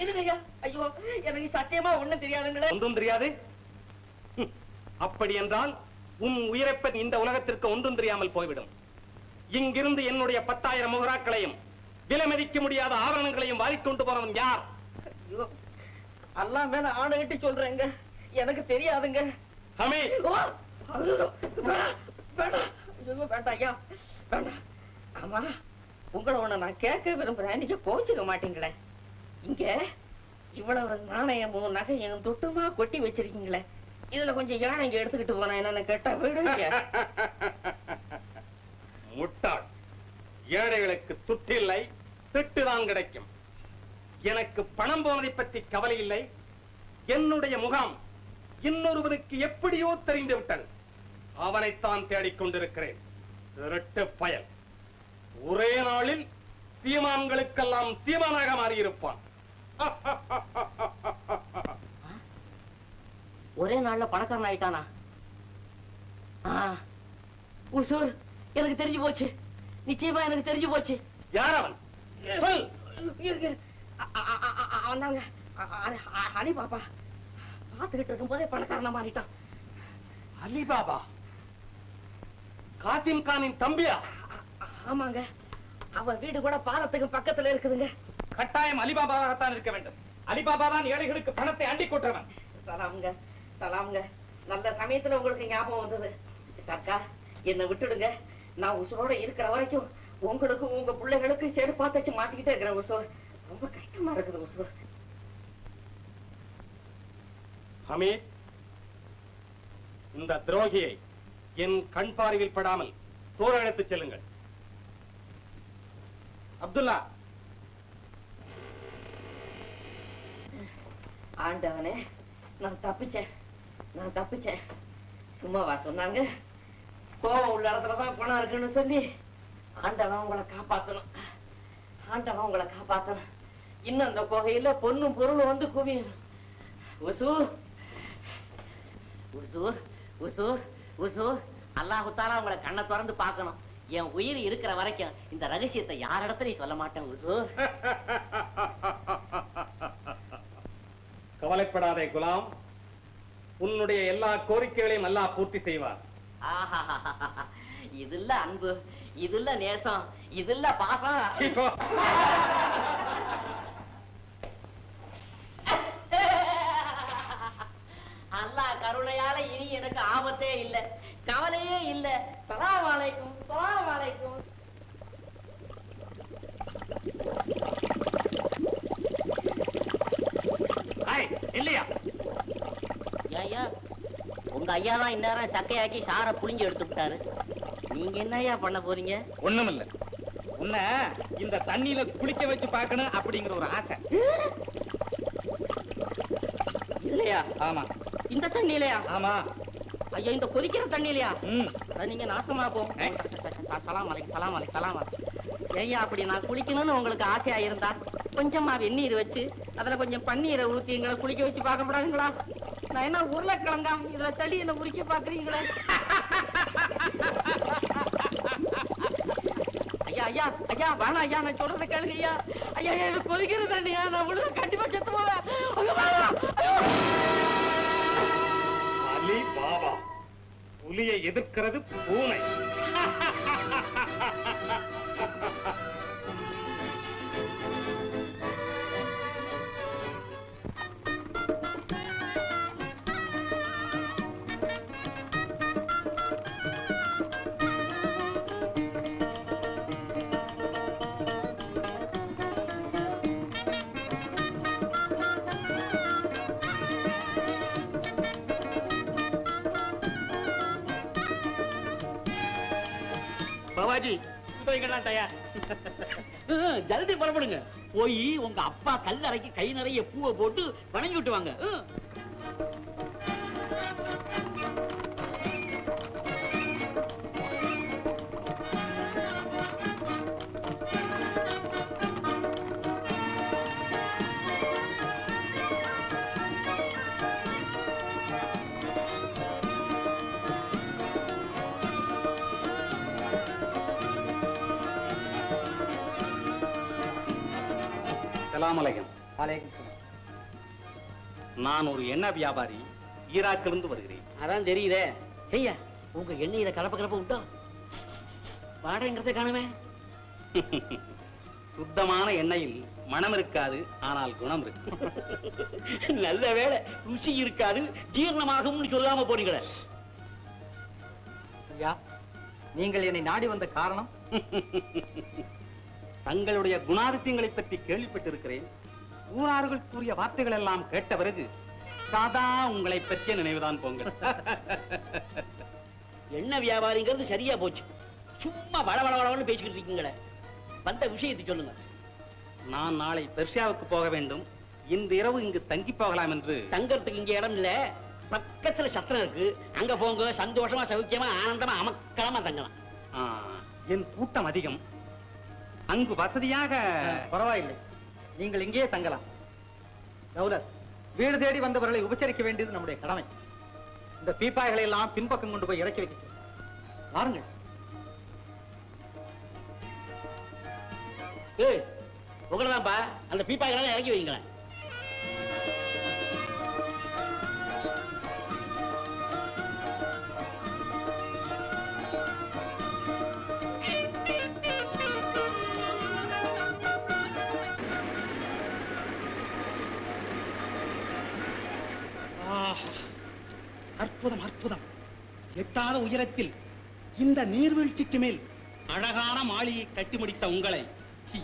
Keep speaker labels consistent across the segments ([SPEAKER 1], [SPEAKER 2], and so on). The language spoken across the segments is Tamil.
[SPEAKER 1] இருங்கய்யா. ஐயோ, எனக்கு சத்தியமா ஒண்ணும் தெரியாதுங்களே.
[SPEAKER 2] ஒன்றும் தெரியாது? அப்படி என்றால் உன் உயிரைப்ப இந்த உலகத்திற்கு ஒன்றும் தெரியாமல் போய்விடும். இங்கிருந்து என்னுடைய 10,000 முகராக்களையும் விலை மதிக்க முடியாத ஆவரணங்களையும் வாரிக்கொண்டு போனவன் யார்?
[SPEAKER 1] ஐயோ, அல்லா மேல ஆணையிட்டு சொல்றேங்க, எனக்கு தெரியாதுங்க.
[SPEAKER 2] ஹமீத்,
[SPEAKER 1] வேண்டாம் ஐயா, வேண்டாம். ஆமா, உங்களை ஒண்ணு நான் கேட்க விரும்புறேன், நீங்க கோச்சுக்க மாட்டீங்களே. இங்க இவ்வளவு நாணயமும் நகையும் தொட்டுமா கொட்டி வச்சிருக்கீங்களே, இதுல கொஞ்சம் யானைங்க எடுத்துக்கிட்டு போனா என்னன்னு கேட்டா விடுங்க.
[SPEAKER 2] முட்டாள், ஏழைகளுக்கு துட்டில்லை, திட்டுதான் கிடைக்கும். எனக்கு பணம் போனதை பற்றி கவலை இல்லை. என்னுடைய முகாம் இன்னொருவருக்கு எப்படியோ தெரிந்து விட்டது. அவனைத்தான் தேடிக்கொண்டிருக்கிறேன். திருட்டு பயல், ஒரே நாளில் சீமான்களுக்கெல்லாம் சீமானாக மாறியிருப்பான்.
[SPEAKER 1] ஒரே நாள்ல பணக்காரன் ஆயிட்டானா? உசூர், எனக்கு தெரிஞ்சு போச்சு, நிச்சயமா எனக்கு தெரிஞ்சு போச்சு.
[SPEAKER 2] யார் அவன்? சொல்.
[SPEAKER 1] அவனாங்க அலிபாபா. பார்த்துக்கிட்டு இருக்கும் போதே பணக்காரனா மாறிட்டான்.
[SPEAKER 2] அலிபாபா காசிம் கானின் தம்பியா?
[SPEAKER 1] ஆமாங்க, அவன் வீடு கூட பாலத்துக்கு பக்கத்துல இருக்குதுங்க.
[SPEAKER 2] கட்டாயம் அலிபாபாவாகத்தான் இருக்க வேண்டும். அலிபாபா தான் ஏழைகளுக்கு பணத்தை அண்டி கொற்றவன்.
[SPEAKER 1] சலாமுங்க, சலாமுங்க. நல்ல சமயத்துல உங்களுக்கு ஞாபகம் வந்தது. சர்க்கார், என்னை விட்டுடுங்க. நான் உசுரோட இருக்கிற வரைக்கும் உங்களுக்கும் உங்க பிள்ளைகளுக்கு செருப்பா தச்சு மாட்டிக்கிட்டே இருக்கிறேன். உசூர், ரொம்ப கஷ்டமா இருக்குது உசூர்.
[SPEAKER 2] ஹமீத், இந்த துரோகியை என் கண் பார்வையில் படாமல் தூர அழைத்துச் செல்லுங்கள். அப்துல்லா.
[SPEAKER 1] ஆண்டவனே, நான் தப்பிச்சேன். சும்மாவா சொன்னாங்க? கோவம் உள்ள இடத்துலதான் பணம் இருக்குன்னு சொல்லி ஆண்டவன் உங்களை காப்பாத்தணும். இன்னும் அந்த கோகையில பொண்ணும் பொருளும் வந்து குவியும். உசூர், உசூர், உசூர், உசூர். அல்லாஹ் தஆலா உங்களை கண்ணை திறந்து பார்க்கணும். என் உயிர் இருக்கிற வரைக்கும் இந்த ரகசியத்தை யாரிடத்திலையும் சொல்ல மாட்டேன். உசூர்.
[SPEAKER 2] கவலைப்படாதே குலாம், உன்னுடைய எல்லா கோரிக்கைகளையும் அல்லாஹ் பூர்த்தி செய்வார்.
[SPEAKER 1] இதுல அன்பு, இதுல நேசம், இதுல பாசம். அல்லாஹ் கருணையால இனி எனக்கு ஆபத்தே இல்ல, கவலையே இல்ல. ஸலாம் அலைக்கும், ஸலாம் அலைக்கும்.
[SPEAKER 2] இல்லையா
[SPEAKER 1] ஐயா, உங்க ஐயா தான் இந்நேரம் சக்கையாக்கி சாரை புளிஞ்சு எடுத்து விட்டாரு. நீங்க என்னய்யா பண்ண போறீங்க?
[SPEAKER 2] ஒண்ணுமில்ல, உன்ன இந்த தண்ணியில குளிக்க வச்சு பார்க்கணும் அப்படிங்கிற ஒரு ஆசை.
[SPEAKER 1] இல்லையா?
[SPEAKER 2] ஆமா.
[SPEAKER 1] இந்த தண்ணியிலையா?
[SPEAKER 2] ஆமா.
[SPEAKER 1] ஐயா, இந்த கொதிக்கிற தண்ணியிலையா? நீங்க நாசமா போ. சலாம் அலைக்கும், சலாம் அலைக்கும், சலாம் அலைக்கும். ஐயா, அப்படி நான் குளிக்கணும்னு உங்களுக்கு ஆசையா இருந்தா கொஞ்சமா வெந்நீர் வச்சு அதுல கொஞ்சம் பன்னீரை ஊத்தி எங்களை குளிக்க வச்சு பார்க்க கூடாதுங்களா? நான் என்ன உருளைக்கிழங்கா இதுல தள்ளி என்ன உரிக்க பாக்குறீங்களே? ஐயா, ஐயா, ஐயா, வேணாம் ஐயா, நான் சொல்றத கேளுங்க ஐயா. ஐயா, இது கொதிக்கிற தண்ணியா, நான் விழுத கண்டிப்பா செத்து போவேன்.
[SPEAKER 2] அலி பாபா, புலியை எதிர்க்கிறது பூனை.
[SPEAKER 3] பாபாஜி, குதிரைகள்லாம் தயார். ஜல்தி புறப்படுங்க. போய் உங்க அப்பா கல்லறைக்கு கை நிறைய பூவை போட்டு வணங்கி விட்டு வாங்க.
[SPEAKER 2] சலாம் அலைக்கும். நான் ஒரு எண்ணெய் வியாபாரி, ஈராக்கிலிருந்து வருகிறேன்.
[SPEAKER 3] அதான் தெரியுதே. ஐயா, உங்க எண்ணெயில கலப்ப கலப்ப விட்டா வாடகைங்கிறத காணுமே.
[SPEAKER 2] சுத்தமான எண்ணெயில் மனம் இருக்காது, ஆனால் குணம் இருக்கு.
[SPEAKER 3] நல்ல வேளை, ருசி இருக்காது, ஜீரணமாகும்னு சொல்லாம போனீங்களே.
[SPEAKER 4] ஐயா, நீங்கள் என்னை நாடி வந்த காரணம்?
[SPEAKER 2] தங்களுடைய குணாதிசயங்களை பற்றி கேள்விப்பட்டிருக்கிறேன். ஊரார்கள் கூறிய வார்த்தைகள் எல்லாம் கேட்ட பிறகு சாதா உங்களை பற்றிய நினைவுதான் போங்க.
[SPEAKER 3] எண்ணெய் வியாபாரிங்கிறது சரியா போச்சு. சும்மா வளவளவளன்னு பேசிக்கிட்டு இருக்கீங்களே. வந்த விஷயத்தை சொல்லுங்க.
[SPEAKER 2] நான் நாளை பெர்ஷியாவுக்கு போக வேண்டும். இன்று இரவு இங்கு தங்கி போகலாம் என்று.
[SPEAKER 3] தங்கறதுக்கு இங்க இடம் இல்ல, பக்கத்துல சத்திரம் இருக்கு. அங்க போங்க, சந்தோஷமா சௌக்கியமா ஆனந்தமா அமக்கலமா தங்கலாம்.
[SPEAKER 2] என் கூட்டம் அதிகம், அங்கு வசதியாக.
[SPEAKER 4] பரவாயில்லை, நீங்கள் இங்கேயே தங்கலாம். தௌலத், வீடு தேடி வந்தவர்களை உபசரிக்க வேண்டியது நம்முடைய கடமை. இந்த பீப்பாய்களை எல்லாம் பின்பக்கம் கொண்டு போய் இறக்கி வைக்க சொல்லுங்கள். வாருங்கள்.
[SPEAKER 3] உங்களதான்ப்பா, அந்த பீப்பாய்களை இறக்கி வைங்களேன்.
[SPEAKER 2] அற்புதம், அற்புதம். எட்டாத உயரத்தில் இந்த நீர்வீழ்ச்சிக்கு மேல் அழகான மாளிகை கட்டி முடித்த உங்களை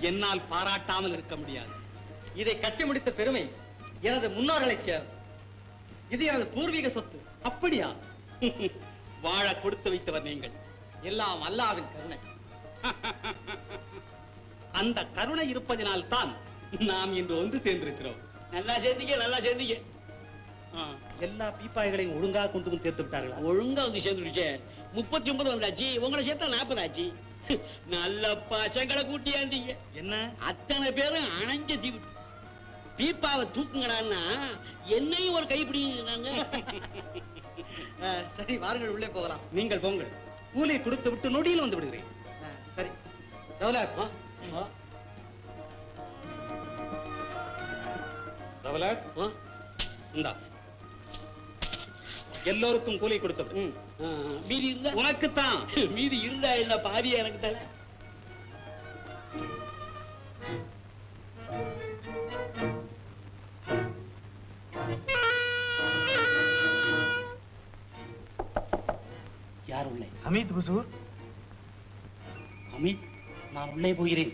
[SPEAKER 2] என்னால் பாராட்டாமல் இருக்க முடியாது.
[SPEAKER 4] இதை கட்டி முடித்த பெருமை எனது முன்னோர்களை சேர்ந்தது. இது எனது பூர்வீக சொத்து.
[SPEAKER 2] அப்படியா? வாழ கொடுத்து வைத்தவர் நீங்கள்.
[SPEAKER 4] எல்லாம் அல்லாஹ்வின் கருணை.
[SPEAKER 2] அந்த கருணை இருப்பதினால் தான் நாம் இன்று ஒன்று சேர்ந்திருக்கிறோம்.
[SPEAKER 3] நல்லா சேர்ந்தீங்க, நல்லா சேர்ந்தீங்க.
[SPEAKER 2] எல்லா பீப்பாய்களையும் ஒழுங்கா கொண்டு வந்து சேர்த்து விட்டார்களா?
[SPEAKER 3] ஒழுங்கா வந்து சேர்ந்துடுச்சு. 39 வந்தாச்சு, உங்களை சேர்த்தா 40 ஆச்சு. நல்ல பசங்களை கூட்டியாந்தீங்க.
[SPEAKER 2] என்ன
[SPEAKER 3] அத்தனை பேரும் அணைஞ்ச தீவு. பீப்பாவை தூக்குங்கடான்னா என்னையும் ஒரு கைப்பிடிங்க.
[SPEAKER 4] சரி, வாருங்கள், உள்ளே போகலாம்.
[SPEAKER 2] நீங்கள் போங்கள். கூலி கொடுத்து விட்டு நொடியில் வந்து விடுகிறேன்.
[SPEAKER 4] சரி தௌலத்.
[SPEAKER 2] தௌலத், இந்தா, எல்லோருக்கும் கூலி கொடுத்து விடு.
[SPEAKER 3] மீதி இருந்தா
[SPEAKER 2] உனக்குத்தான்.
[SPEAKER 3] மீதி இருந்தா என்ன, பாதியா எனக்கு தானே.
[SPEAKER 2] யார் உள்ளே?
[SPEAKER 4] ஹமீத் ஹுசூர்.
[SPEAKER 2] அமித், நான் உள்ளே போகிறேன்.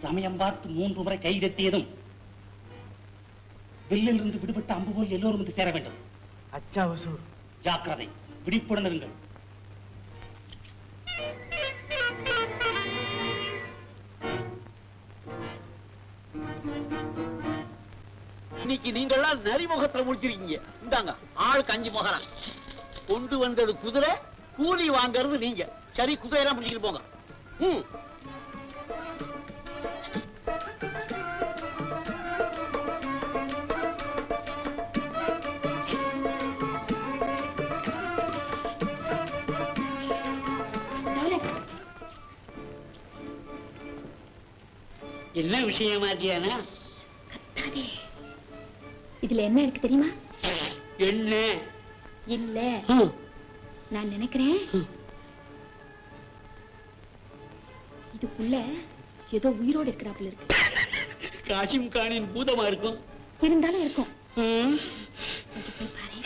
[SPEAKER 2] சமயம் பார்த்து 3 முறை கை தட்டியதும் வில்லில் இருந்து விடுபட்ட அம்பு போல் எல்லோரும் வந்து சேர வேண்டும்.
[SPEAKER 4] அச்சா ஹுசூர்.
[SPEAKER 2] ஜாக்கிரதை, விழிப்புடன் இருங்கள்.
[SPEAKER 3] இன்னைக்கு நீங்கள்லாம் நரிமுகத்துல முடிச்சிருக்கீங்க. இந்தாங்க, ஆளுக்கு 5 முகரம். கொண்டு வந்தது குதிரை, கூலி வாங்கறது நீங்க. சரி, குதிரையெல்லாம் பிடிச்சிட்டு போங்க. என்ன விஷயமாச்சியானா?
[SPEAKER 5] இதுல என்ன இருக்கு தெரியுமா?
[SPEAKER 3] என்ன
[SPEAKER 5] இல்ல, நான் நினைக்கிறேன் இதுக்குள்ள ஏதோ உயிரோடு இருக்கிறாப்புல இருக்கு.
[SPEAKER 3] காசிம் கானின் பூதமா இருக்கும்.
[SPEAKER 5] இருந்தாலும் இருக்கும். கொஞ்சம் போய் பாரு.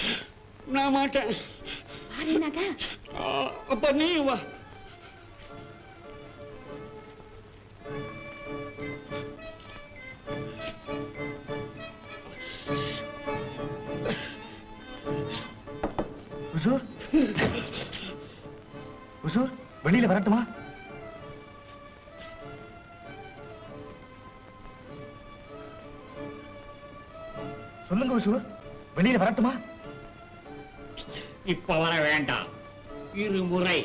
[SPEAKER 3] நான் மாட்டேன்.
[SPEAKER 5] பாருனாக்கா.
[SPEAKER 3] அப்ப நீ வா.
[SPEAKER 4] ஹுசூர், ஹுசூர், வெளியில வரட்டுமா? சொல்லுங்க ஹுசூர், வெளியில வரட்டுமா?
[SPEAKER 3] இப்ப வர வேண்டாம். இருமுறை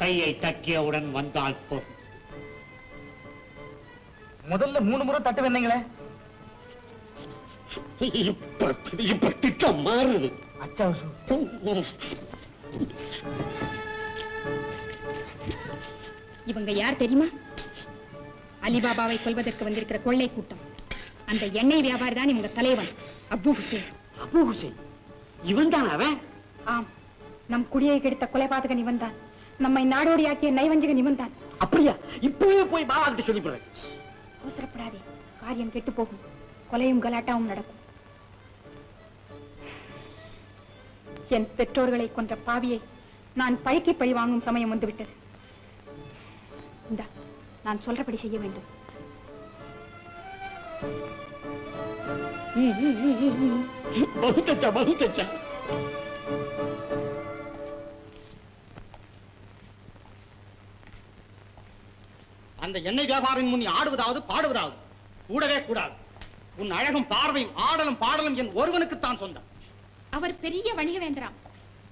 [SPEAKER 3] கையை தட்டியவுடன் வந்தால் போதும்.
[SPEAKER 4] முதல்ல 3 முறை தட்டு வந்தீங்களே.
[SPEAKER 3] இப்ப திட்டம் மாறுது.
[SPEAKER 4] அச்சா ஹுசூர்.
[SPEAKER 5] இவங்க யார் தெரியுமா? அலிபாபாவை கொல்வதற்கு வந்திருக்கிற கொள்ளை கூட்டம். அந்த எண்ணெய் வியாபாரி தான் இவங்க தலைவன் அபு ஹுசேன்.
[SPEAKER 3] அபு ஹுசேன் இவன் தான் அவன்?
[SPEAKER 5] ஆம், நம் குடியை கெடுத்த கொலைபாதகன் இவன் தான். நம்மை நாடோடியாக்கிய நைவஞ்சகன் இவன் தான்.
[SPEAKER 3] அப்படியா? இப்பவே போய் பாபா கிட்ட சொல்லி போறேன்.
[SPEAKER 5] அவசரப்படாதே, காரியம் கெட்டு போகும். கொலையும் கலாட்டாவும் நடக்கும். என் பெற்றோர்களை கொன்ற பாவியை நான் பழிக்கு பழி வாங்கும் சமயம் வந்துவிட்டது. இந்தா, நான் சொல்றபடி செய்ய வேண்டும்.
[SPEAKER 3] बहुत अच्छा, बहुत अच्छा.
[SPEAKER 2] அந்த எண்ணெய் வியாபாரின் முன் நீ ஆடுவதாவது பாடுவதாவது கூடவே கூடாது. உன் அழகும் பார்வையும் ஆடலும் பாடலும் என் ஒருவனுக்குத்தான் சொந்தம்.
[SPEAKER 5] அவர் பெரிய வணிகவேந்தராம்.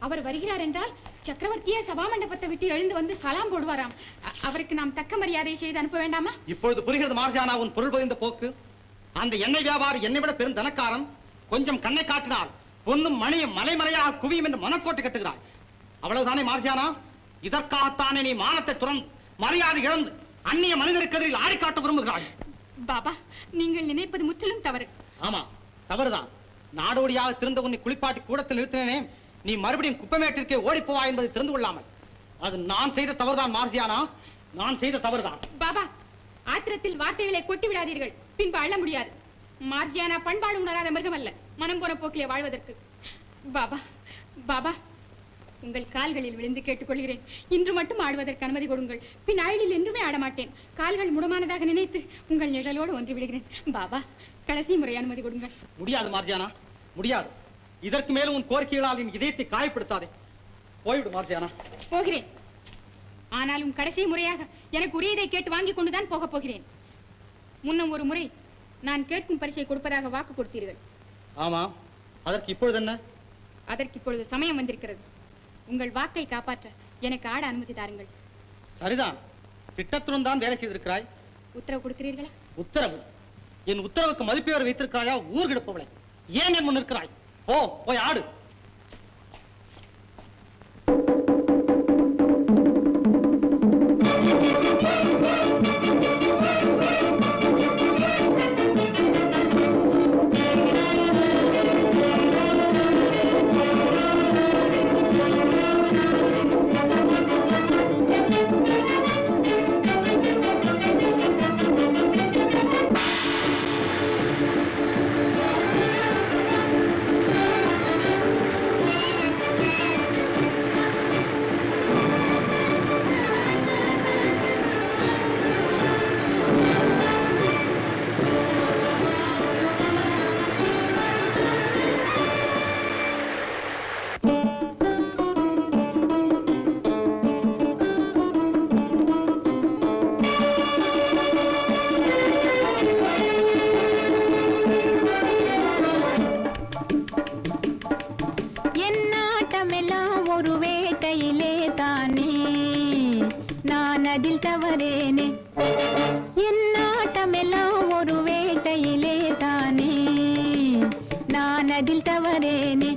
[SPEAKER 5] அவர் வருகிறார் என்றால் சக்கரவர்த்தியே சபா மண்டபத்தை விட்டு எழுந்து வந்து சலாம் போடுவாராம். அவருக்கு நாம் தக்க மரியாதை செய்து அனுப்ப வேண்டாமா?
[SPEAKER 2] இப்பொழுது புரிகிறது மார்ஜானா உன் பொருள் புரிந்த போக்கு. அந்த எண்ணெய் வியாபாரி என்னை விட பெரும் தனக்காரன். கொஞ்சம் கண்ணை காட்டினால் பொன்னும் மணியும் மலைமலையாக குவியும் என்று மனக்கோட்டை கட்டுகிறாய். அவ்வளவுதானே மார்ஜானா? இதற்காகத்தானே நீ மானத்தை துறந்து மரியாதை இழந்து அந்நிய மனிதருக்கு எதிரில் ஆடி காட்ட விரும்புகிறாய்?
[SPEAKER 5] பாபா, நீங்கள் நினைப்பது முற்றிலும் தவறு.
[SPEAKER 2] ஆமா, தவறுதான். நாடோடியாக திருந்த உன்னை குளிப்பாட்டி கூடத்தில் நிறுத்தினேனே, நீ மறுபடியும் குப்பமேட்டிற்கே ஓடிப்போவா என்பதை தெரிந்து கொள்ளாமல். அது நான் செய்த தவறுதான் மார்ஜியானா, நான் செய்த தவறுதான்.
[SPEAKER 5] பாபா, ஆத்திரத்தில் வார்த்தைகளை கொட்டி விடாதீர்கள், பின்பு அள்ள முடியாது. மார்ஜியானா பண்பாடு உணராத மிருகம் அல்ல, மனம் போன போக்கிலே வாழ்வதற்கு. பாபா, பாபா, உங்கள் கால்களில் விழுந்து கேட்டுக்கொள்கிறேன், இன்று மட்டும் ஆடுவதற்கு அனுமதி கொடுங்கள். பின் ஆயுளில் என்றுமே ஆடமாட்டேன். கால்கள் முடமானதாக நினைத்து உங்கள் நிழலோடு ஒன்று விடுகிறேன். பாபா, கடைசி முறை அனுமதி கொடுங்கள்.
[SPEAKER 2] முடியாது மார்ஜியானா, முடியாது. இதற்கு மேலும் உன் கோரிக்கைகளால் என் இதயத்தை காயப்படுத்தாதே. போய்விடு மார்ஜியானா.
[SPEAKER 5] போகிறேன். ஆனாலும் கடைசி முறையாக எனக்கு உரியதை கேட்டு வாங்கிக் கொண்டுதான் போக போகிறேன். முன்னும் ஒரு முறை நான் கேட்கும் பரிசை கொடுப்பதாக வாக்கு கொடுத்தீர்கள்.
[SPEAKER 2] ஆமா, அதற்கு இப்பொழுது என்ன?
[SPEAKER 5] அதற்கு இப்பொழுது சமயம் வந்திருக்கிறது. உங்கள் வாக்கை காப்பாற்ற எனக்கு ஆட அனுமதி தாருங்கள்.
[SPEAKER 2] சரிதான், திட்டத்துடன் தான் வேலை செய்திருக்கிறாய்.
[SPEAKER 5] உத்தரவு கொடுக்கிறீர்களா?
[SPEAKER 2] உத்தரவு? என் உத்தரவுக்கு மதிப்பேறு வைத்திருக்கிறாயா? ஊர் கெடுப்பவளை, ஏன் என் முன் நிற்கிறாய்? போய் ஆடு.
[SPEAKER 5] அதில் தவறேனே, என் நாட்டமெல்லாம் ஒரு வேட்டையிலே தானே, நான் அதில் தவறேனே.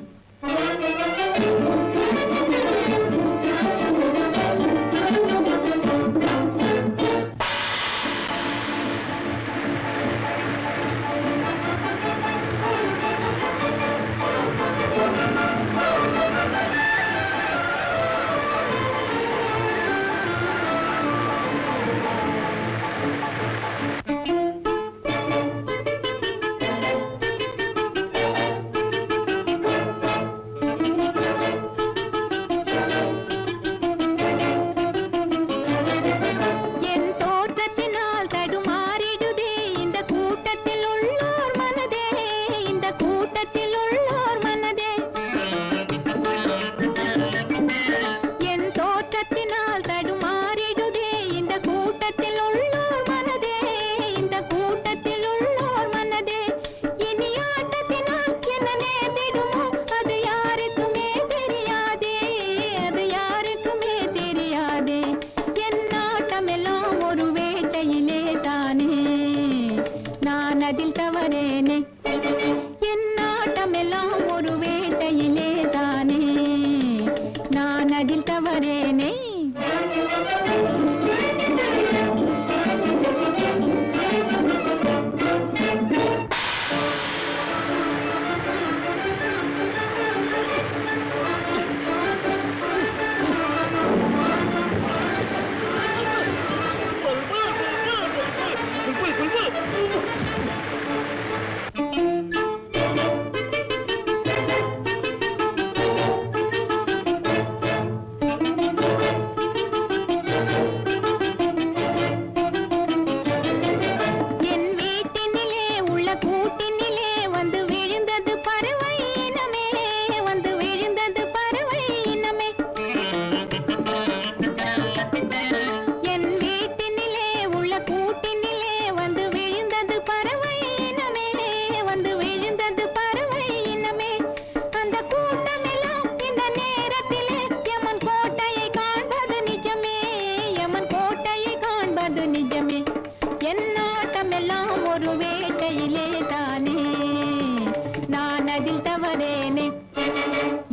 [SPEAKER 6] தவறேனே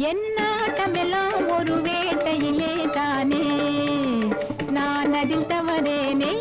[SPEAKER 6] என் நாட்டமெல்லாம் ஒரு வேட்டையிலே தானே நான் அதில் தவறேனே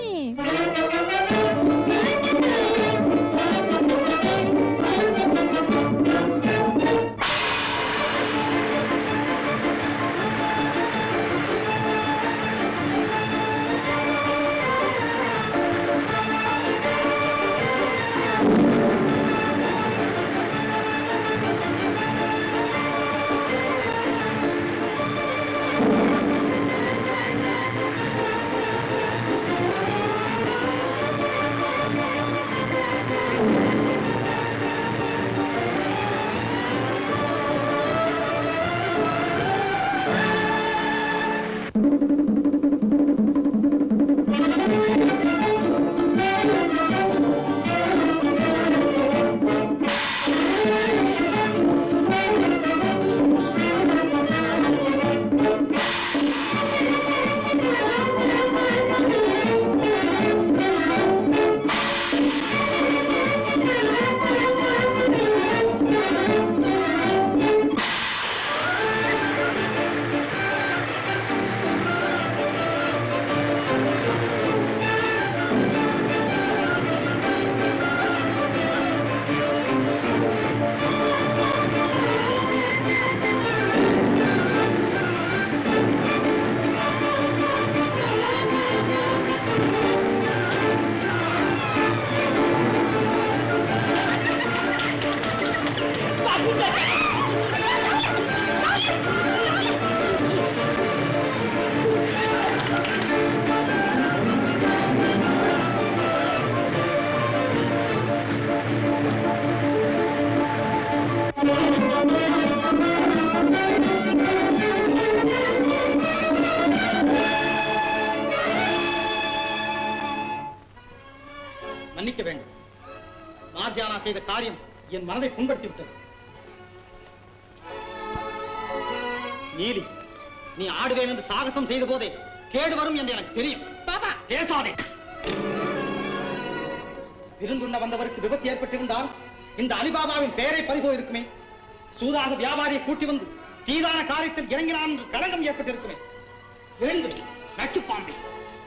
[SPEAKER 2] மன்னிக்க வேண்டும். மார்ஜானா செய்த காரியம் என் மனதை புண்படுத்தி விட்டது. நீலி, நீ ஆடுவேன் என்று சாகசம் செய்த போதே கேடு வரும் என்று எனக்கு தெரியும்.
[SPEAKER 5] பாபா,
[SPEAKER 2] பேசாதே. விருந்துண்ண வந்தவருக்கு விபத்து ஏற்பட்டிருந்தால் இந்த அலிபாபாவின் பெயரை பறிபோயிருக்குமே. சூதாக வியாபாரியை கூட்டி வந்து தீதான காரியத்தில் இறங்கினான் என்று களங்கம் ஏற்பட்டிருக்குமே. எழுந்து நச்சு பாம்பே,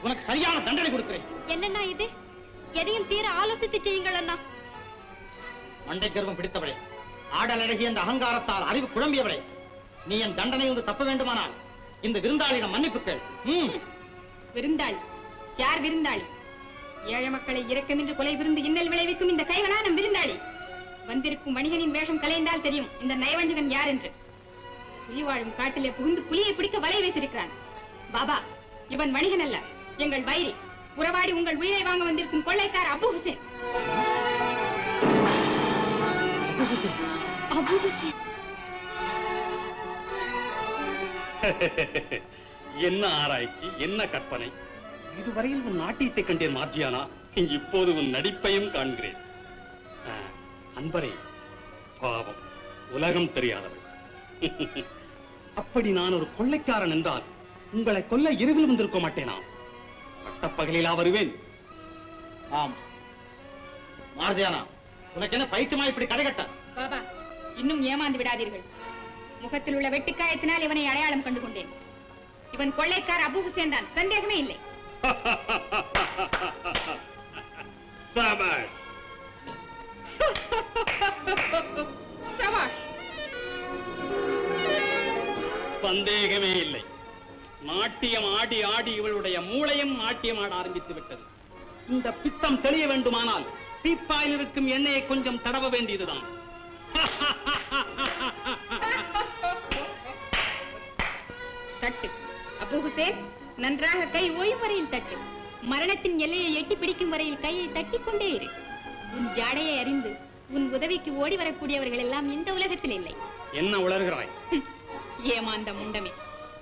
[SPEAKER 2] உனக்கு சரியான தண்டனை கொடுக்கிறேன்.
[SPEAKER 6] என்னன்னா இது? எதையும் தீர ஆலோசித்து செய்யுங்கள் அண்ணா.
[SPEAKER 2] மண்டை கர்வம் பிடித்தவளே, ஆடல் அழகி என்ற அகங்காரத்தால் அறிவு குழம்பியவளே, நீ என் தண்டனை வந்து தப்ப வேண்டுமானால் இந்த விருந்தாளிடம் மன்னிப்பு கேள்.
[SPEAKER 5] விருந்தாளி? யார் விருந்தாளி? ஏழை மக்களை இரக்கமின்றி கொலை விருந்து இன்னல் விளைவிக்கும் இந்த கைவனா நம் விருந்தாளி. வந்திருக்கும் வணிகனின் வேஷம் கலைந்தால் தெரியும் இந்த நயவஞ்சகன் யார் என்று. புலி வாழும் காட்டிலே புகுந்து புலியை பிடிக்க வலை வீசிருக்கிறான். பாபா, இவன் வணிகன் அல்ல, எங்கள் வைரி. உறவாடி உங்கள் உயிரை வாங்க வந்திருக்கும் கொள்ளைக்கார அபு ஹுசேன். அபு ஹுசேன்,
[SPEAKER 7] என்ன ஆராய்ச்சி, என்ன கற்பனை! இதுவரையில் உன் நாட்டியத்தை கண்டேன் மார்ஜியானா, இப்போது உன் நடிப்பையும் காண்கிறேன். அன்பரே, பாவம், உலகம் தெரியாதவள். அப்படி நான் ஒரு கொள்ளைக்காரன் என்றால் உங்களை கொல்ல இரவில் வந்திருக்க மாட்டேனா? பட்டப்பகலிலா வருவேன்.
[SPEAKER 2] ஆம் மார்ஜியானா, உனக்கு என்ன பைத்தியமா இப்படி கடைகட்ட?
[SPEAKER 5] பாபா, இன்னும் ஏமாந்து விடாதீர்கள். முகத்தில் உள்ள வெட்டுக்காயத்தினால் இவனை அடையாளம் கண்டு கொண்டேன். இவன் கொள்ளைக்கார அபு ஹுசேன் தான், சந்தேகமே இல்லை.
[SPEAKER 7] சபாஷ்.
[SPEAKER 5] சபாஷ்.
[SPEAKER 7] சந்தேகமே இல்லை. நாட்டியம் ஆடி ஆடி இவளுடைய மூளையும் நாட்டியம் ஆட ஆரம்பித்து விட்டது. இந்த பித்தம் தெளிய வேண்டுமானால் தீப்பாயில் இருக்கும் எண்ணெயை கொஞ்சம் தடவ வேண்டியதுதான்.
[SPEAKER 5] தட்டு அபு ஹுசேன், நன்றாக கை ஓயும் வரையில் தட்டு. மரணத்தின் எல்லையை எட்டி பிடிக்கும் வரையில் கையை தட்டிக் கொண்டே இரு. உன் ஜாடையை அறிந்து உன் உதவிக்கு ஓடி வரக்கூடியவர்கள் எல்லாம் இந்த உலகத்தில் இல்லை.
[SPEAKER 7] என்ன உளறுகிறாய்?
[SPEAKER 5] ஏமாந்த முண்டமே,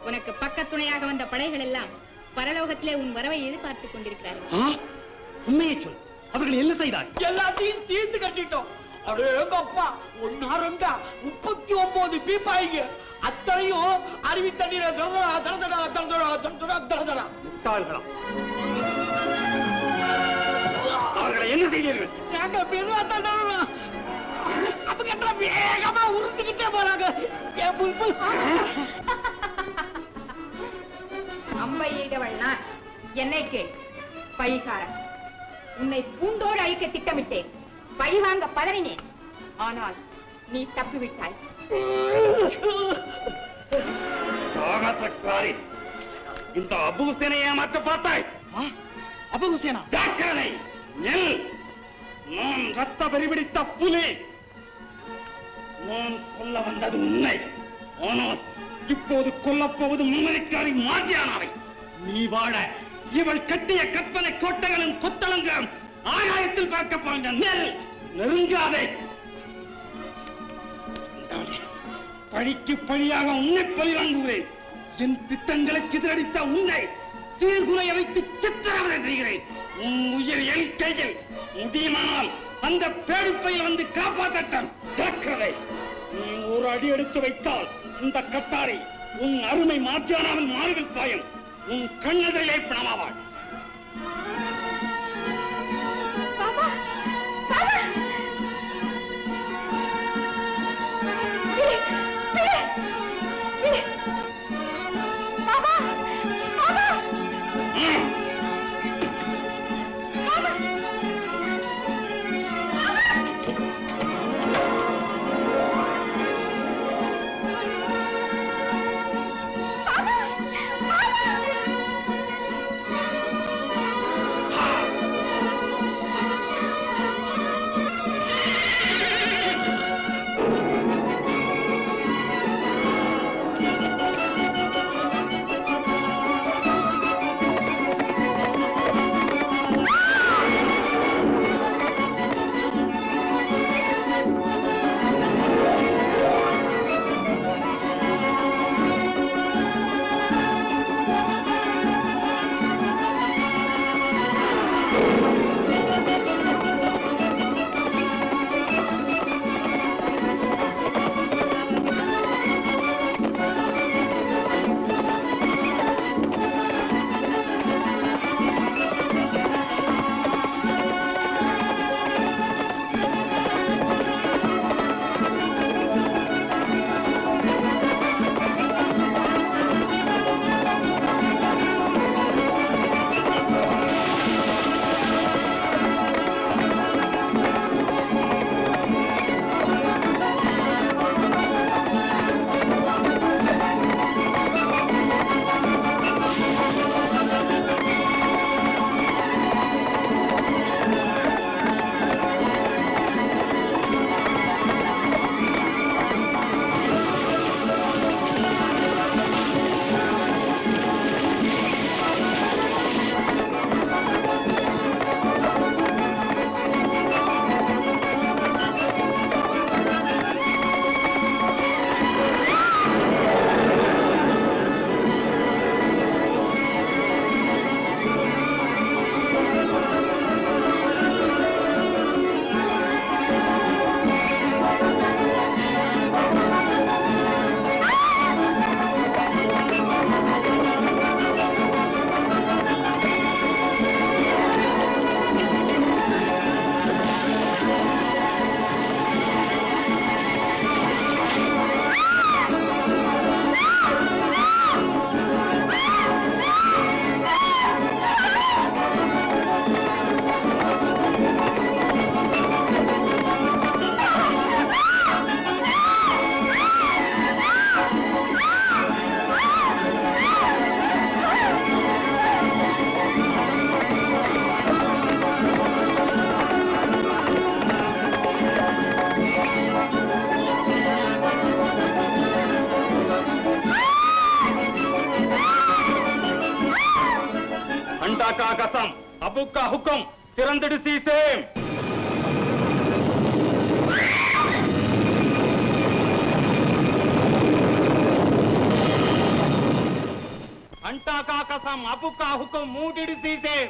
[SPEAKER 5] உனக்கு பக்கத்துணையாக வந்த படைகள் எல்லாம் பரலோகத்திலே உன் வரவை எதிர்பார்த்துக் கொண்டிருக்கிறார்கள்.
[SPEAKER 7] உண்மையை சொல், அவர்கள் என்ன செய்தார்?
[SPEAKER 3] எல்லாத்தையும் தீர்த்து கட்டிட்டோம். அடேங்கப்பா, 1 2 39 பீப்பாய்ங்க. அத்தனையும் அருவி தண்ணீரை
[SPEAKER 7] முட்டாள்களா? அவர்களை என்ன செய்தீர்கள்?
[SPEAKER 3] நாங்க மெதுவா தள்ளணும். அப்ப கேட்டா வேகமா உருட்டுக்கிட்டே ஏன் புல்புல்?
[SPEAKER 5] அம்பை எய்தவள் நான், என்னை கேள். பழிகாரன், உன்னை பூண்டோடு அழிக்க திட்டமிட்டேன். பழி வாங்க பதறினேன். ஆனால் நீ தப்பிவிட்டாய்.
[SPEAKER 7] சாகசக்காரி, இந்த அபூசனை ஏமாற்ற பார்த்தாய்.
[SPEAKER 2] அபகுசேனா,
[SPEAKER 7] ஜாக்கிரதை, நெல். நான் ரத்த பரிபிடித்த புலி. நான் சொல்ல வந்தது உண்மை. ஆனால் இப்போது கொல்லப்போவது மும்மரிக்காரி மார்ஜியானாவை. நீ வாழ இவள் கட்டிய கற்பனை கோட்டைகளும் கொத்தளங்களும் ஆகாயத்தில் பார்க்க போகின்ற நெல். நெருங்காதே. பழிக்கு பழியாக உன்னை பழி வாங்குகிறேன். என் திட்டங்களை சிதறடித்த உன்னை சீர்குலைய வைத்து சித்திரவதை செய்கிறேன். உன் உயிர் என் கையில். முடியுமானால் அந்த பேடுப்பையில் வந்து காப்பாற்றட்டும். ஜாக்கிரதை, நீ ஒரு அடி எடுத்து வைத்தால் இந்த கட்டாரி உன் அருமை மாற்றானாவில் மாறுவில் பாயும். உன் கண்ணதிலே பிணமாவாள்.
[SPEAKER 5] பாபா, பாபா! பாபா, பாபா!
[SPEAKER 7] का कसम, अबू का हुक्म, तिरंदड़ सीसेम। अंटा का कसम, अबू का हुक्म, मूडिड़ सीसेम।